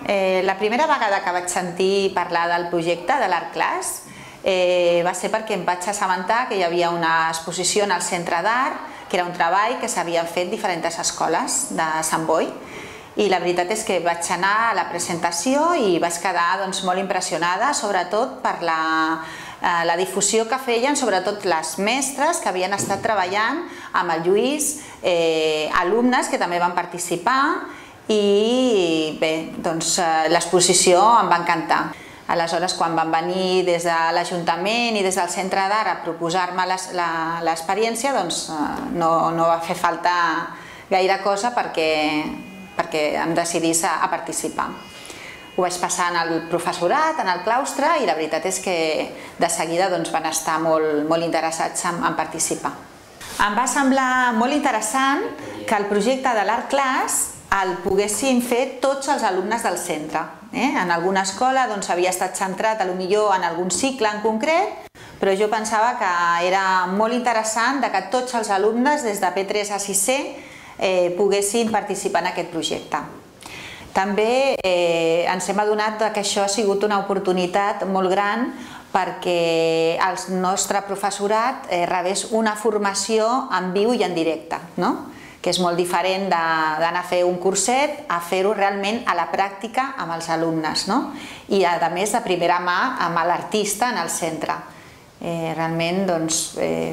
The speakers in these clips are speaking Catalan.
La primera vegada que vaig sentir parlar del projecte de l'Art Class va ser perquè em vaig assabentar que hi havia una exposició en el Centre d'Art, que era un treball que s'havien fet diferents escoles de Sant Boi, i la veritat és que vaig anar a la presentació i vaig quedar molt impressionada, sobretot per la difusió que feien, sobretot les mestres que havien estat treballant amb el Lluís, alumnes que també van participar, i bé, doncs l'exposició em va encantar. Aleshores, quan van venir des de l'Ajuntament i des del Centre d'Art a proposar-me l'experiència, doncs no va fer falta gaire cosa perquè em decidís a participar. Ho vaig passar en el professorat, en el claustre, i la veritat és que de seguida van estar molt interessats en participar. Em va semblar molt interessant que el projecte de l'Art Class el poguessin fer tots els alumnes del centre. En alguna escola havia estat centrat potser en algun cicle en concret, però jo pensava que era molt interessant que tots els alumnes des de P3 a 6è poguessin participar en aquest projecte. També ens hem adonat que això ha sigut una oportunitat molt gran perquè el nostre professorat rebés una formació en viu i en directe, que és molt diferent d'anar a fer un curset a fer-ho realment a la pràctica amb els alumnes, i a més de primera mà amb l'artista en el centre. Realment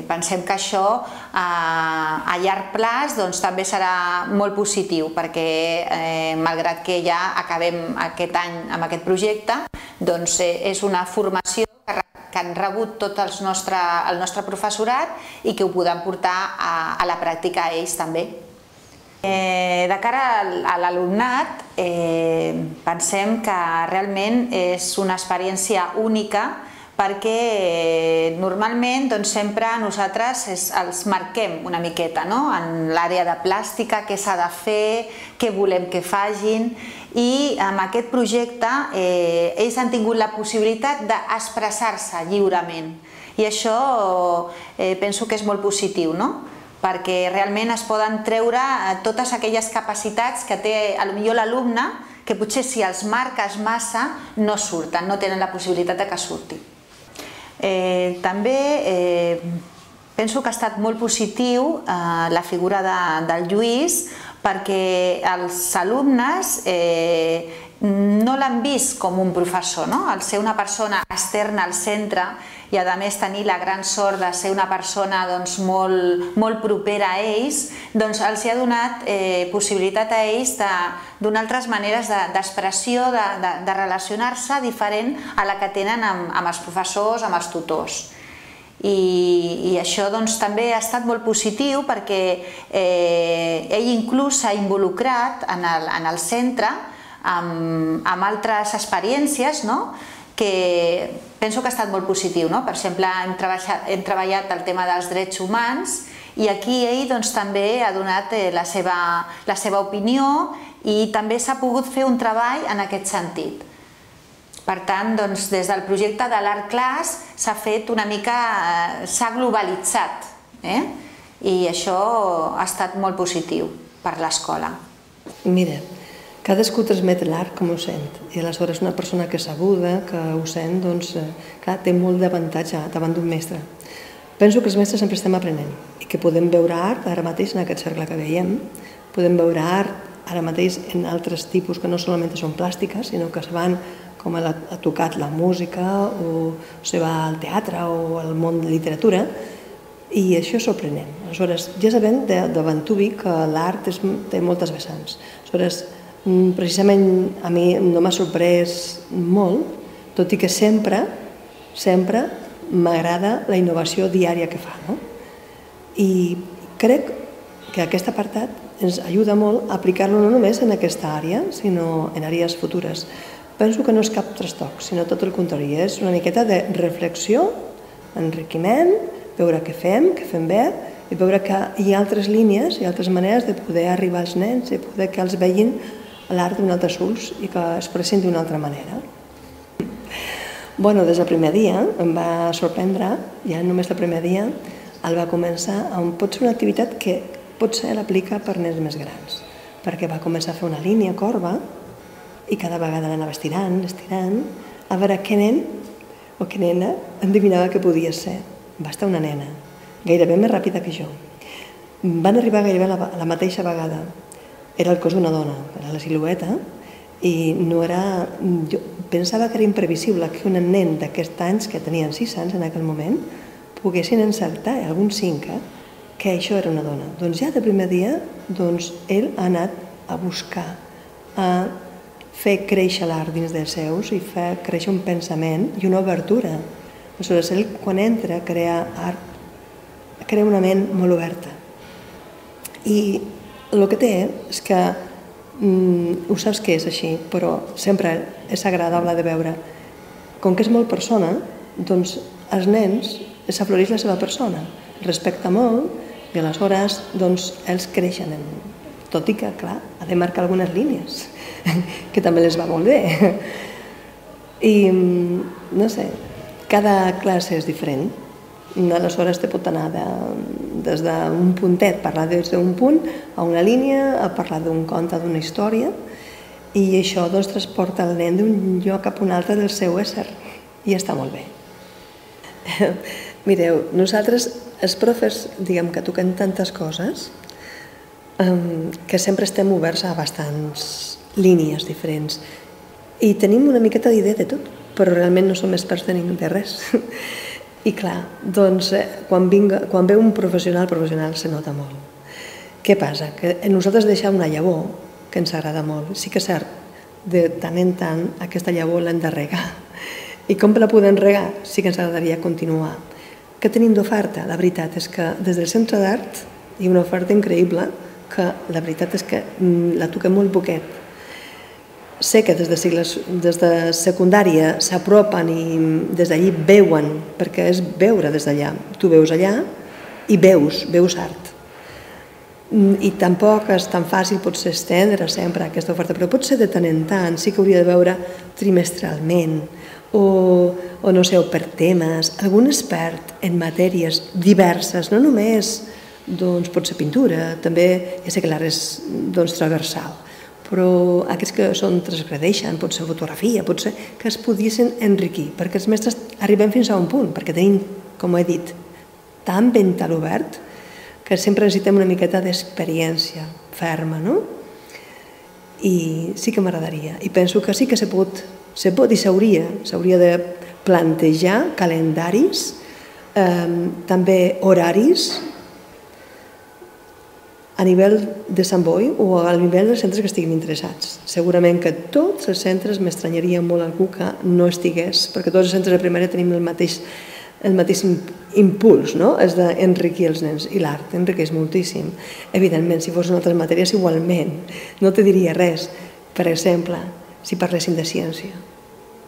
pensem que això a llarg plaç també serà molt positiu, perquè malgrat que ja acabem aquest any amb aquest projecte, és una formació que han rebut tot el nostre professorat i que ho podem portar a la pràctica a ells també. De cara a l'alumnat, pensem que realment és una experiència única perquè normalment sempre nosaltres els marquem una miqueta en l'àrea de plàstica, què s'ha de fer, què volem que facin, i amb aquest projecte ells han tingut la possibilitat d'expressar-se lliurement, i això penso que és molt positiu, perquè realment es poden treure totes aquelles capacitats que té potser l'alumne, que potser si els marques massa no surten, no tenen la possibilitat que surti. També penso que ha estat molt positiu la figura del Lluís, perquè els alumnes no l'han vist com un professor, al ser una persona externa al centre i a més tenir la gran sort de ser una persona molt propera a ells, els ha donat possibilitat a ells de donar altres maneres d'expressió, de relacionar-se diferent a la que tenen amb els professors, amb els tutors. I això també ha estat molt positiu perquè ell inclús s'ha involucrat en el centre amb altres experiències que penso que ha estat molt positiu. Per exemple, hem treballat el tema dels drets humans i aquí ell també ha donat la seva opinió i també s'ha pogut fer un treball en aquest sentit. Per tant, des del projecte de l'Art Class s'ha fet una mica, s'ha globalitzat, i això ha estat molt positiu per l'escola. Mira, cadascú transmet l'art com ho sent, i aleshores una persona que és sabuda, que ho sent, clar, té molt d'avantatge davant d'un mestre. Penso que els mestres sempre estem aprenent i que podem veure art ara mateix en aquest cercle que veiem, podem veure art ara mateix en altres tipus que no solament són plàstiques, sinó que es van com ha tocat la música o se va al teatre o al món de literatura, i això és sorprenent. Aleshores, ja sabem de Bantubi que l'art té moltes vessants. Aleshores, precisament a mi no m'ha sorprès molt, tot i que sempre m'agrada la innovació diària que fa. I crec que aquest apartat ens ajuda molt a aplicar-lo no només en aquesta àrea, sinó en àrees futures. Penso que no és cap trastoc, sinó tot el contrari, és una miqueta de reflexió, enriquiment, veure què fem bé, i veure que hi ha altres línies i altres maneres de poder arribar als nens i poder que els vegin l'art d'un altre ulls i que expressin d'una altra manera. Des del primer dia em va sorprendre, ja només el primer dia, el va començar on pot ser una activitat que potser l'aplica per nens més grans, perquè va començar a fer una línia corba i cada vegada l'anava estirant, a veure què nen o què nena endevinava que podia ser. Va estar una nena, gairebé més ràpida que jo. Van arribar gairebé a la mateixa vegada. Era el cos d'una dona, era la silueta, i no era... Jo pensava que era imprevisible que un nen d'aquests anys, que tenien 6 anys en aquell moment, poguessin encertar, alguns 5, que això era una dona. Doncs ja de primer dia, ell ha anat a buscar, a fer créixer l'art dins dels seus i fer créixer un pensament i una obertura. Aleshores, ell, quan entra a crear art, crea una ment molt oberta. I el que té és que, ho saps que és així, però sempre és agradable de veure. Com que és molt persona, doncs els nens s'afloreix la seva persona, respecta molt i aleshores ells creixen, tot i que, clar, ha de marcar algunes línies, que també les va molt bé. I, no sé, cada classe és diferent. Aleshores te pot anar des d'un puntet, parlar des d'un punt, a una línia, a parlar d'un conte, d'una història, i això transporta el nen d'un lloc cap a un altre del seu ésser, i està molt bé. Mireu, nosaltres, els profes, diguem que toquem tantes coses, que sempre estem oberts a bastants línies diferents, i tenim una miqueta d'idea de tot, però realment no som experts de res. I clar, doncs, quan ve un professional se nota molt. Què passa? Que nosaltres deixem una llavor que ens agrada molt. Sí que és cert, de tant en tant aquesta llavor l'hem de regar. I com la podem regar? Sí que ens agradaria continuar. Què tenim d'oferta? La veritat és que des del Centre d'Art hi ha una oferta increïble que la veritat és que la toquem molt poquet. Sé que des de secundària s'apropen i des d'allí veuen, perquè és veure des d'allà. Tu veus allà i veus art. I tampoc és tan fàcil potser estendre sempre aquesta oferta, però potser de tant en tant sí que hauria de veure trimestralment o no sé, o per temes, algun expert en matèries diverses, no només pot ser pintura, també ja sé que l'art és transversal, però aquests que transgredeixen, pot ser fotografia, pot ser que es poguessin enriquir, perquè els mestres arribem fins a un punt, perquè tenim, com he dit, tan vental obert que sempre necessitem una miqueta d'experiència ferma, no? I sí que m'agradaria, i penso que sí que se pot i s'hauria de plantejar calendaris, també horaris, a nivell de Sant Boi o a nivell dels centres que estiguin interessats. Segurament que tots els centres m'estranyaria molt algú que no estigués, perquè tots els centres de primària tenim el mateix impuls, no? És d'enriquir els nens, i l'art enriqueix moltíssim. Evidentment, si fos en altres matèries, igualment. No te diria res. Per exemple, si parléssim de ciència.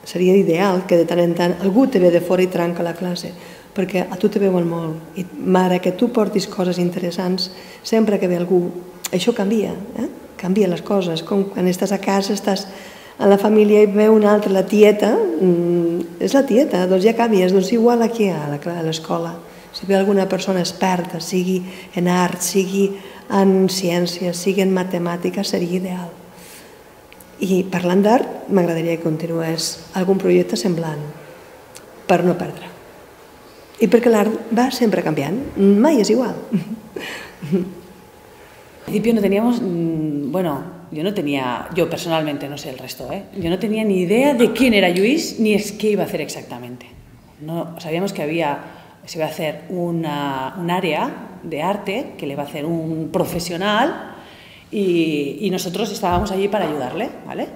Seria ideal que de tant en tant algú te ve de fora i trenca la classe, perquè a tu te veuen molt, i mare, que tu portis coses interessants, sempre que ve algú, això canvia, canvia les coses, com quan estàs a casa, estàs a la família i veu una altra, la tieta, és la tieta, doncs ja canvies, doncs igual aquí a l'escola, si ve alguna persona experta, sigui en art, sigui en ciència, sigui en matemàtiques, seria ideal. I parlant d'art, m'agradaria que continués algun projecte semblant, per no perdre. Y porque l'art va sempre canviant, mai és igual. Al principio no teníamos, bueno, yo personalmente, no sé el resto, yo no tenía ni idea de quién era Lluís ni qué iba a hacer exactamente. No, sabíamos que se iba a hacer un área de arte que le iba a hacer un profesional y nosotros estábamos allí para ayudarle, ¿vale?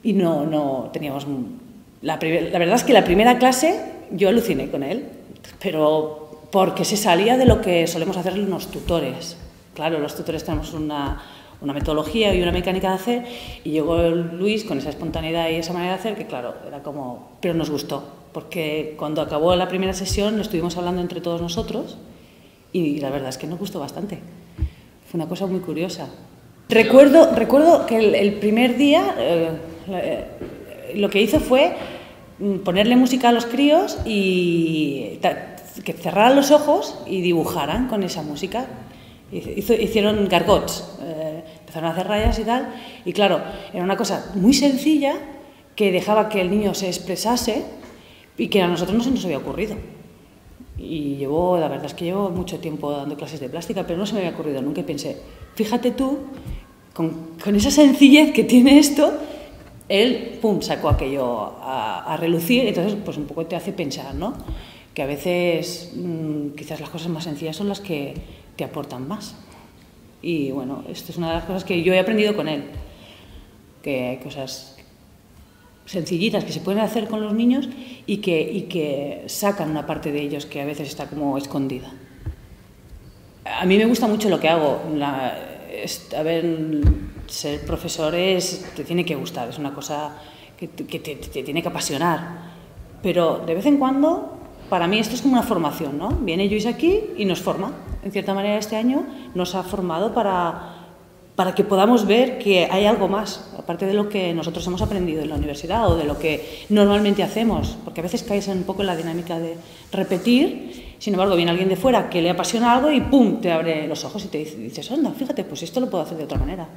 Y no teníamos... La verdad es que la primera clase yo aluciné con él, pero porque se salía de lo que solemos hacer los tutores. Claro, los tutores tenemos una metodología y una mecánica de hacer, y llegó Luis con esa espontaneidad y esa manera de hacer que, claro, era como... Pero nos gustó, porque cuando acabó la primera sesión lo estuvimos hablando entre todos nosotros y la verdad es que nos gustó bastante. Fue una cosa muy curiosa. Recuerdo que el primer día lo que hizo fue ponerle música a los críos y que cerraran los ojos y dibujaran con esa música. Hicieron gargots, empezaron a hacer rayas y tal, y claro, era una cosa muy sencilla que dejaba que el niño se expresase y que a nosotros no se nos había ocurrido. Y la verdad es que llevo mucho tiempo dando clases de plástica, pero no se me había ocurrido nunca y pensé, fíjate tú, con esa sencillez que tiene esto, él, pum, sacó aquello a relucir, entonces pues un poco te hace pensar, ¿no? Que a veces quizás las cosas más sencillas son las que te aportan más. Y bueno, esto es una de las cosas que yo he aprendido con él, que hay cosas sencillitas que se pueden hacer con los niños y que sacan una parte de ellos que a veces está como escondida. A mí me gusta mucho lo que hago. Ser profesor te tiene que gustar, es una cosa que te tiene que apasionar. Pero de vez en cuando, para mí esto es como una formación, ¿no? Viene Lluís aquí y nos forma. En cierta manera este año nos ha formado para que podamos ver que hay algo más, aparte de lo que nosotros hemos aprendido en la universidad o de lo que normalmente hacemos, porque a veces caes un poco en la dinámica de repetir, sin embargo viene alguien de fuera que le apasiona algo y ¡pum!, te abre los ojos y te dices, anda, fíjate, pues esto lo puedo hacer de otra manera.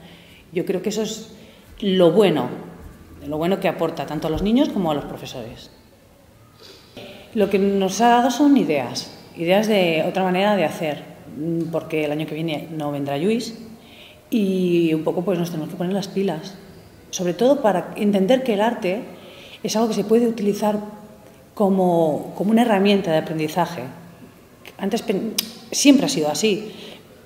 Yo creo que eso es lo bueno que aporta tanto a los niños como a los profesores. Lo que nos ha dado son ideas de otra manera de hacer, porque el año que viene no vendrá Lluís, y un poco pues nos tenemos que poner las pilas, sobre todo para entender que el arte es algo que se puede utilizar como una herramienta de aprendizaje. Antes siempre ha sido así,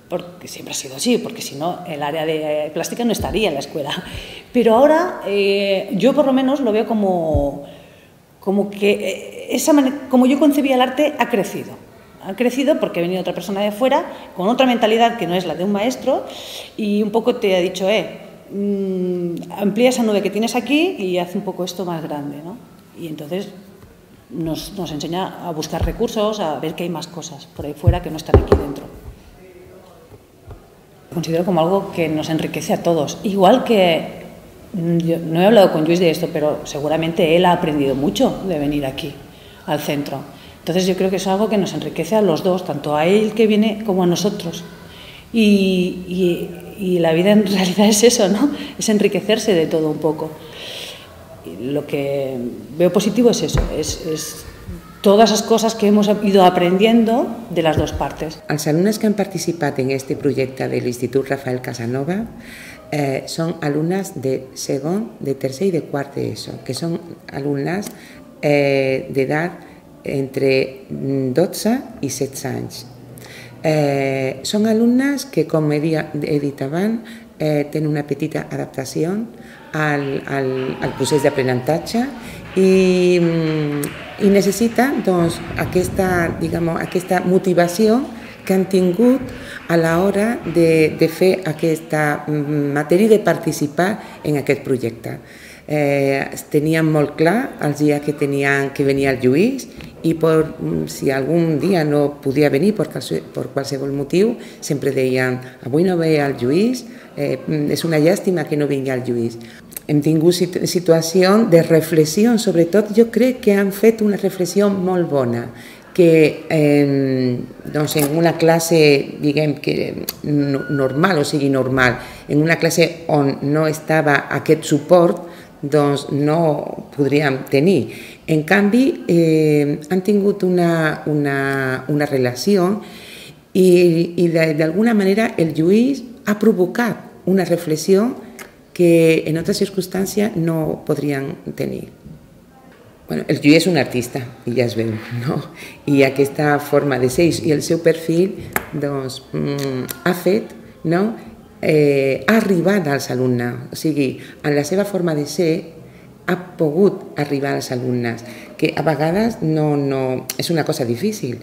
porque si no el área de plástica no estaría en la escuela. Pero ahora yo por lo menos lo veo como que como yo concebía el arte ha crecido. Ha crecido porque ha venido otra persona de fuera con otra mentalidad que no es la de un maestro y un poco te ha dicho, amplía esa nube que tienes aquí y haz un poco esto más grande, ¿no? Y entonces nos enseña a buscar recursos, a ver que hay más cosas por ahí fuera que no están aquí dentro. Considero como algo que nos enriquece a todos. Igual que, yo no he hablado con Lluís de esto, pero seguramente él ha aprendido mucho de venir aquí, al centro. Entonces yo creo que es algo que nos enriquece a los dos, tanto a él que viene como a nosotros. Y la vida en realidad es eso, ¿no? Es enriquecerse de todo un poco. Y lo que veo positivo es eso, es todas les coses que hem ido aprendiendo de les dues partes. Els alumnes que han participat en este projecte de l'Institut Rafael Casanova són alumnes de segon, de tercer i de quart d'ESO, que són alumnes d'edat entre 12 i 16 anys. Són alumnes que, com he dit abans, tenen una petita adaptació al procés d'aprenentatge i necessiten aquesta motivació que han tingut a l'hora de fer aquesta matèria i de participar en aquest projecte. Tenien molt clar els dies que venia el Lluís i si algun dia no podia venir per qualsevol motiu, sempre deien avui no ve el Lluís, és una llàstima que no vingui el Lluís. Hem tingut situacions de reflexió, sobretot jo crec que han fet una reflexió molt bona, que en una classe, diguem que normal, o sigui normal, en una classe on no estava aquest suport, doncs no podríem tenir. En canvi, han tingut una relació i d'alguna manera el Lluís ha provocat una reflexió que en altres circumstàncies no podrien tenir. El Lluís és un artista, i ja es veu, no? I aquesta forma de ser i el seu perfil ha fet, ha arribat als alumnes, o sigui, en la seva forma de ser ha pogut arribar als alumnes, que a vegades és una cosa difícil,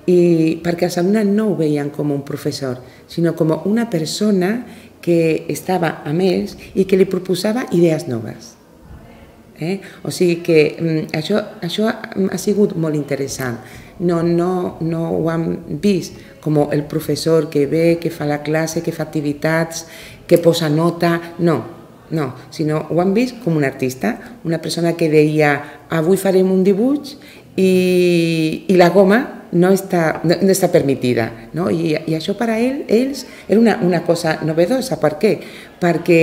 perquè els alumnes no ho veien com un professor, sinó com una persona que estava amb ells i que li proposava idees noves. O sigui que això ha sigut molt interessant. No ho hem vist com el professor que ve, que fa la classe, que fa activitats, que posa nota, no, sinó ho hem vist com un artista, una persona que deia avui farem un dibuix i la goma no està permitida. No? I això per a ells era una cosa novedosa. Per què? Perquè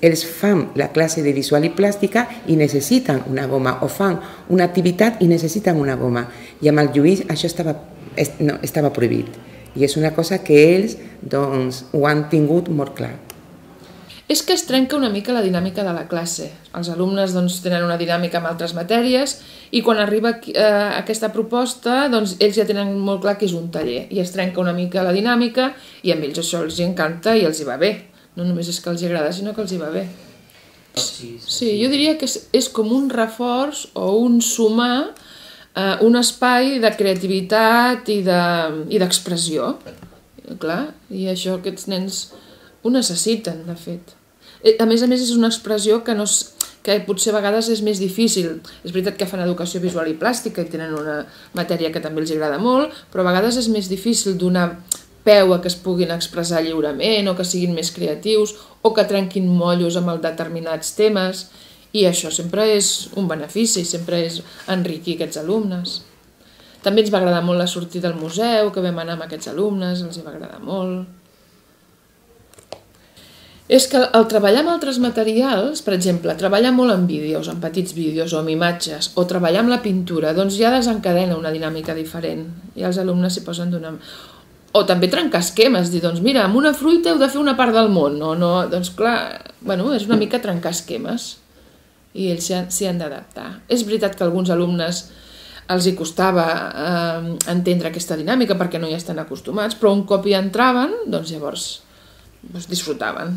ells fan la classe de visual i plàstica i necessiten una goma, o fan una activitat i necessiten una goma. I amb el Lluís això estava prohibit. I és una cosa que ells ho han tingut molt clar. És que es trenca una mica la dinàmica de la classe. Els alumnes tenen una dinàmica amb altres matèries i quan arriba aquesta proposta ells ja tenen molt clar que és un taller i es trenca una mica la dinàmica i a ells això els encanta i els hi va bé. No només és que els agrada, sinó que els hi va bé. Sí, jo diria que és com un reforç o un sumar un espai de creativitat i d'expressió. Clar, i això aquests nens ho necessiten, de fet. A més, és una expressió que potser a vegades és més difícil. És veritat que fan educació visual i plàstica i tenen una matèria que també els agrada molt, però a vegades és més difícil donar peu a que es puguin expressar lliurement o que siguin més creatius o que trenquin mollos amb determinats temes i això sempre és un benefici, sempre és enriquir aquests alumnes. També ens va agradar molt la sortida al museu, que vam anar amb aquests alumnes, els va agradar molt. És que el treballar amb altres materials, per exemple, treballar molt en vídeos, en petits vídeos o amb imatges, o treballar amb la pintura, ja desencadena una dinàmica diferent i els alumnes s'hi posen d'una... O també trencar esquemes, dir, mira, amb una fruita heu de fer una part del món, doncs clar, és una mica trencar esquemes i ells s'hi han d'adaptar. És veritat que a alguns alumnes els hi costava entendre aquesta dinàmica perquè no hi estan acostumats, però un cop hi entraven, llavors disfrutaven.